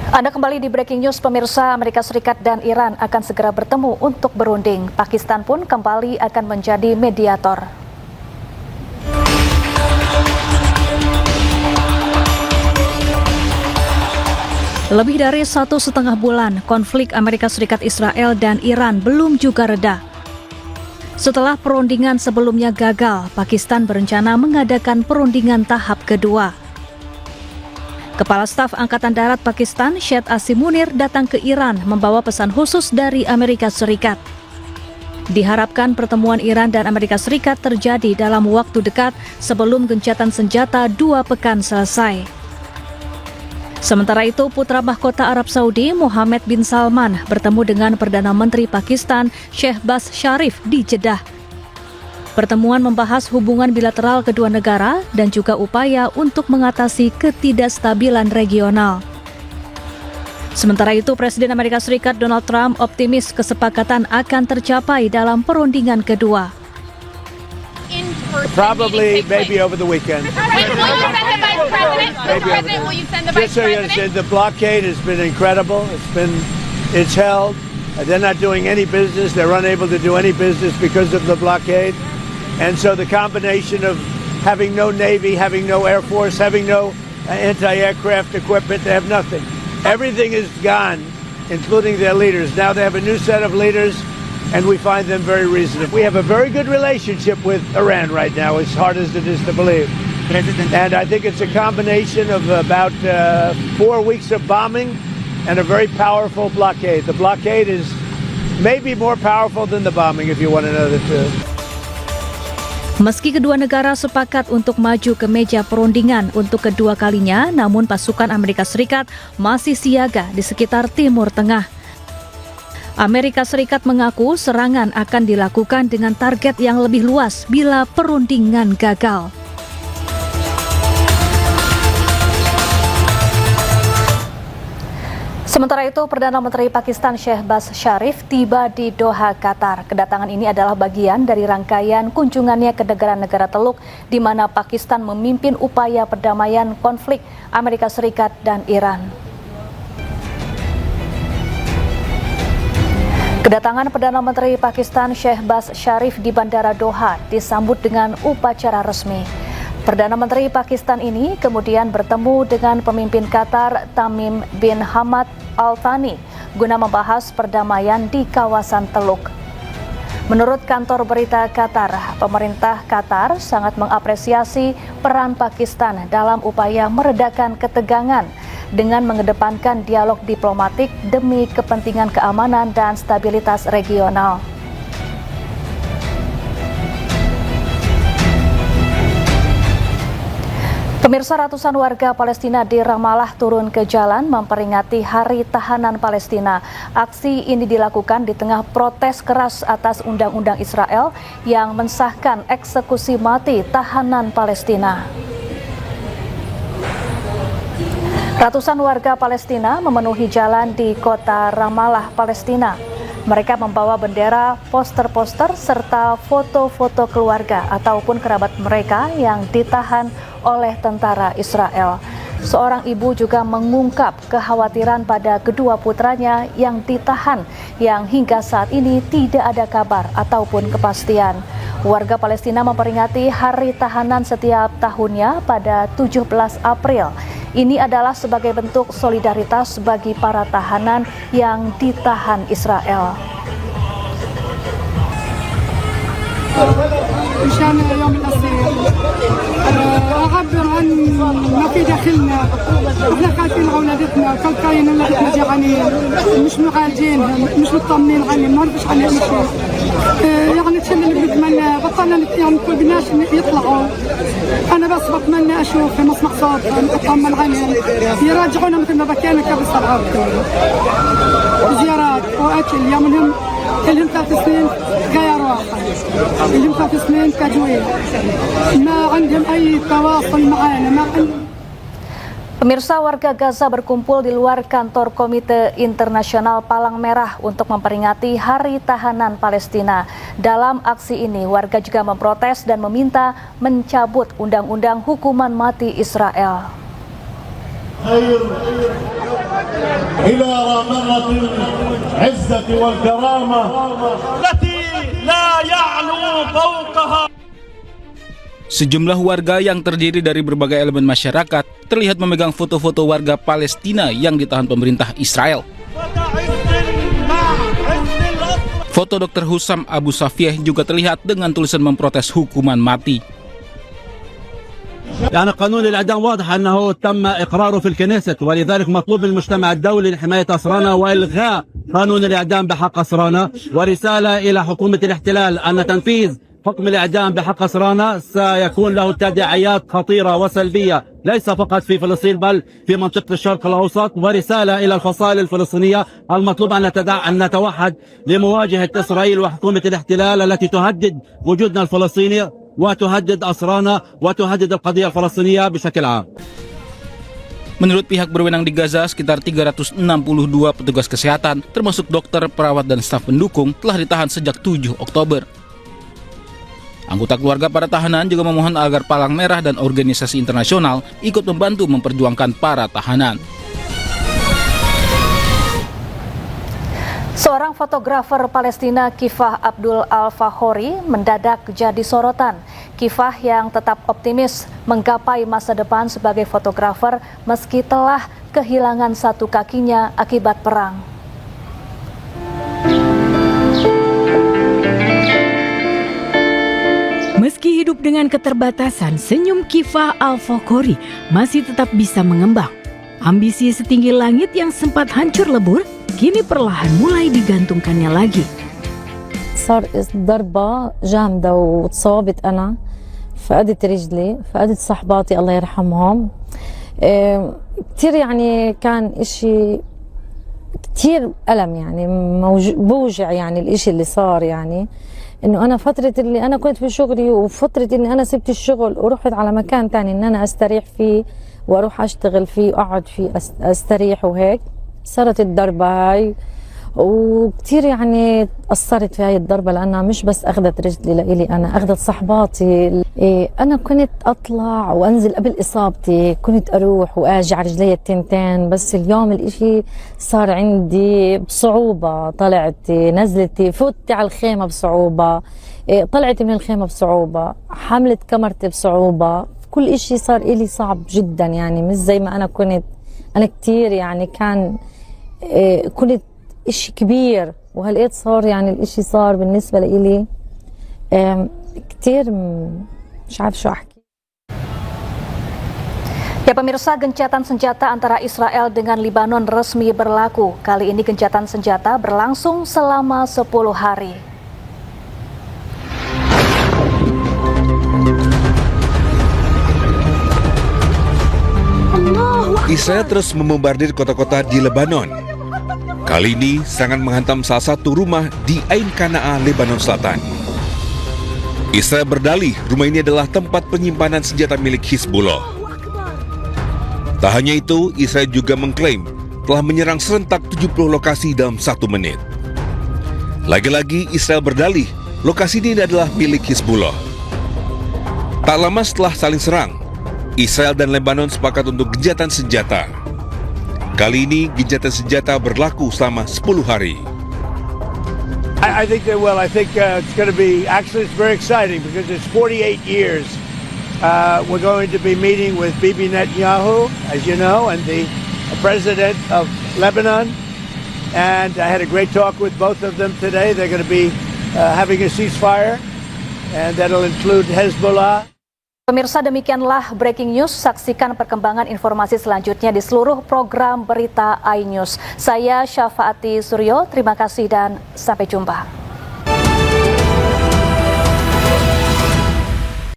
Anda kembali di Breaking News, pemirsa. Amerika Serikat dan Iran akan segera bertemu untuk berunding. Pakistan pun kembali akan menjadi mediator. Lebih dari 1,5 bulan, konflik Amerika Serikat, Israel, dan Iran belum juga reda. Setelah perundingan sebelumnya gagal, Pakistan berencana mengadakan perundingan tahap kedua. Kepala Staf Angkatan Darat Pakistan, Syed Asim Munir, datang ke Iran membawa pesan khusus dari Amerika Serikat. Diharapkan pertemuan Iran dan Amerika Serikat terjadi dalam waktu dekat sebelum gencatan senjata 2 pekan selesai. Sementara itu, putra mahkota Arab Saudi, Mohammed bin Salman, bertemu dengan Perdana Menteri Pakistan, Shehbaz Sharif, di Jeddah. Pertemuan membahas hubungan bilateral kedua negara dan juga upaya untuk mengatasi ketidakstabilan regional. Sementara itu, Presiden Amerika Serikat Donald Trump optimis kesepakatan akan tercapai dalam perundingan kedua. Probably, maybe over the weekend. Just so you understand, the blockade has been incredible. It's held. They're not doing any business. They're unable to do any business because of the blockade. And so the combination of having no Navy, having no Air Force, having no anti-aircraft equipment, they have nothing. Everything is gone, including their leaders. Now they have a new set of leaders, and we find them very reasonable. We have a very good relationship with Iran right now, as hard as it is to believe. And I think it's a combination of about 4 weeks of bombing and a very powerful blockade. The blockade is maybe more powerful than the bombing, if you want to know the truth. Meski kedua negara sepakat untuk maju ke meja perundingan untuk kedua kalinya, namun pasukan Amerika Serikat masih siaga di sekitar Timur Tengah. Amerika Serikat mengaku serangan akan dilakukan dengan target yang lebih luas bila perundingan gagal. Sementara itu, Perdana Menteri Pakistan Shehbaz Sharif tiba di Doha, Qatar. Kedatangan ini adalah bagian dari rangkaian kunjungannya ke negara-negara Teluk di mana Pakistan memimpin upaya perdamaian konflik Amerika Serikat dan Iran. Kedatangan Perdana Menteri Pakistan Shehbaz Sharif di Bandara Doha disambut dengan upacara resmi. Perdana Menteri Pakistan ini kemudian bertemu dengan pemimpin Qatar Tamim bin Hamad Al Thani guna membahas perdamaian di kawasan Teluk. Menurut kantor berita Qatar, pemerintah Qatar sangat mengapresiasi peran Pakistan dalam upaya meredakan ketegangan dengan mengedepankan dialog diplomatik demi kepentingan keamanan dan stabilitas regional. Pemirsa, ratusan warga Palestina di Ramallah turun ke jalan memperingati Hari Tahanan Palestina. Aksi ini dilakukan di tengah protes keras atas Undang-Undang Israel yang mensahkan eksekusi mati tahanan Palestina. Ratusan warga Palestina memenuhi jalan di kota Ramallah, Palestina. Mereka membawa bendera, poster-poster, serta foto-foto keluarga ataupun kerabat mereka yang ditahan oleh tentara Israel. Seorang ibu juga mengungkap kekhawatiran pada kedua putranya yang ditahan, yang hingga saat ini tidak ada kabar ataupun kepastian. Warga Palestina memperingati Hari Tahanan setiap tahunnya pada 17 April. Ini adalah sebagai bentuk solidaritas bagi para tahanan yang ditahan Israel. مشان يوم الأسير أعبر عن ما في داخلنا. احنا خايفين على أولادتنا، كلكاين أولادتنا جعانين، مش معالجينهم، مش مطمنين عليهم، ما نعرفش عنهم شيء. يعني الشيء اللي بنتمنى بطلنا يعني كل بناش يطلعوا. أنا بس بتمنى أشوف مسمع صوتهم، أطمن عليهم، يراجعونا مثل ما بكينا قبل 7 أكتوبر. زيارات وأكل يومهم لهم 3 سنين غير واحد، لهم 3 سنين تجويد، ما عندهم أي تواصل معنا، ما عندهم. Pemirsa, warga Gaza berkumpul di luar kantor Komite Internasional Palang Merah untuk memperingati Hari Tahanan Palestina. Dalam aksi ini, warga juga memprotes dan meminta mencabut Undang-Undang Hukuman Mati Israel. إلى مرة العزة والكرامة التي لا يعلو فوقها. Sejumlah warga yang terdiri dari berbagai elemen masyarakat terlihat memegang foto-foto warga Palestina yang ditahan pemerintah Israel. Foto Dr. Hussam Abu Safieh juga terlihat dengan tulisan memprotes hukuman mati. يعني قانون الإعدام واضح أنه تم إقراره في الكنيست، ولذلك مطلوب من المجتمع الدولي لحماية أسرانا وإلغاء قانون الإعدام بحق أسرانا، ورسالة إلى حكومة الاحتلال أن تنفيذ حكم الإعدام بحق أسرانا سيكون له تداعيات خطيرة وسلبية ليس فقط في فلسطين بل في منطقة الشرق الأوسط، ورسالة إلى الفصائل الفلسطينية المطلوب أن نتوحد لمواجهة إسرائيل وحكومة الاحتلال التي تهدد وجودنا الفلسطيني وتهدد أسرانا وتهدد القضية الفلسطينية بشكل عام. Menurut pihak berwenang di Gaza, sekitar 362 petugas kesehatan, termasuk dokter, perawat, dan staf pendukung, telah ditahan sejak 7 Oktober. Anggota keluarga para tahanan juga memohon agar Palang Merah dan organisasi internasional ikut membantu memperjuangkan para tahanan. Seorang fotografer Palestina, Kifah Abdul Al-Fakhori, mendadak jadi sorotan. Kifah yang tetap optimis menggapai masa depan sebagai fotografer meski telah kehilangan satu kakinya akibat perang. Meski hidup dengan keterbatasan, senyum Kifah Al-Fakhori masih tetap bisa mengembang. Ambisi setinggi langit yang sempat hancur lebur, kini perlahan mulai digantungkannya lagi. صار ضربة جامدة وتصابت أنا، فقدت رجلي، فقدت صحباتي الله يرحمهم. كتير يعني كان إشي كتير ألم، يعني بوجع يعني الإشي اللي صار، يعني إنه أنا فترة اللي أنا كنت في شغلي وفترة إني أنا سبت الشغل ورحت على مكان تاني إن أنا أستريح فيه وأروح أشتغل فيه وأقعد فيه أستريح وهيك، صارت الضربة هاي وكتير يعني أثرت في هاي الضربة لأنها مش بس أخذت رجلي لإلي أنا، أخذت صحباتي. أنا كنت أطلع وأنزل قبل إصابتي، كنت أروح وأجي على رجلي التنتين، بس اليوم الإشي صار عندي بصعوبة. طلعت نزلت فوتي على الخيمة بصعوبة، طلعت من الخيمة بصعوبة، حملت كمرتي بصعوبة، كل إشي صار إلي صعب جدا، يعني مش زي ما أنا كنت. أنا كتير يعني كان كنت إشي كبير وهلقيت صار يعني الإشي صار بالنسبة لإلي كتير مش عارف شو أحكي. Ya pemirsa, gencatan senjata antara Israel dengan Lebanon resmi berlaku. Kali ini gencatan senjata berlangsung selama 10 hari. Israel terus membombardir kota-kota di Lebanon. Kali ini serangan menghantam salah satu rumah di Ain Qanaa, Lebanon Selatan. Israel berdalih rumah ini adalah tempat penyimpanan senjata milik Hizbullah. Tak hanya itu, Israel juga mengklaim telah menyerang serentak 70 lokasi dalam 1 menit. Lagi-lagi Israel berdalih lokasi ini adalah milik Hizbullah. Tak lama setelah saling serang, Israel dan Lebanon sepakat untuk gencatan senjata. Kali ini gencatan senjata berlaku selama 10 hari. I think they will. I think it's going to be, actually it's very exciting because it's 48 years. We're going to be meeting with Bibi Netanyahu, as you know, and the president of Lebanon. And I had a great talk with both of them today. They're going to be having a ceasefire, and that'll include Hezbollah. Pemirsa, demikianlah breaking news. Saksikan perkembangan informasi selanjutnya di seluruh program berita iNews. Saya Syafaati Suryo, terima kasih dan sampai jumpa.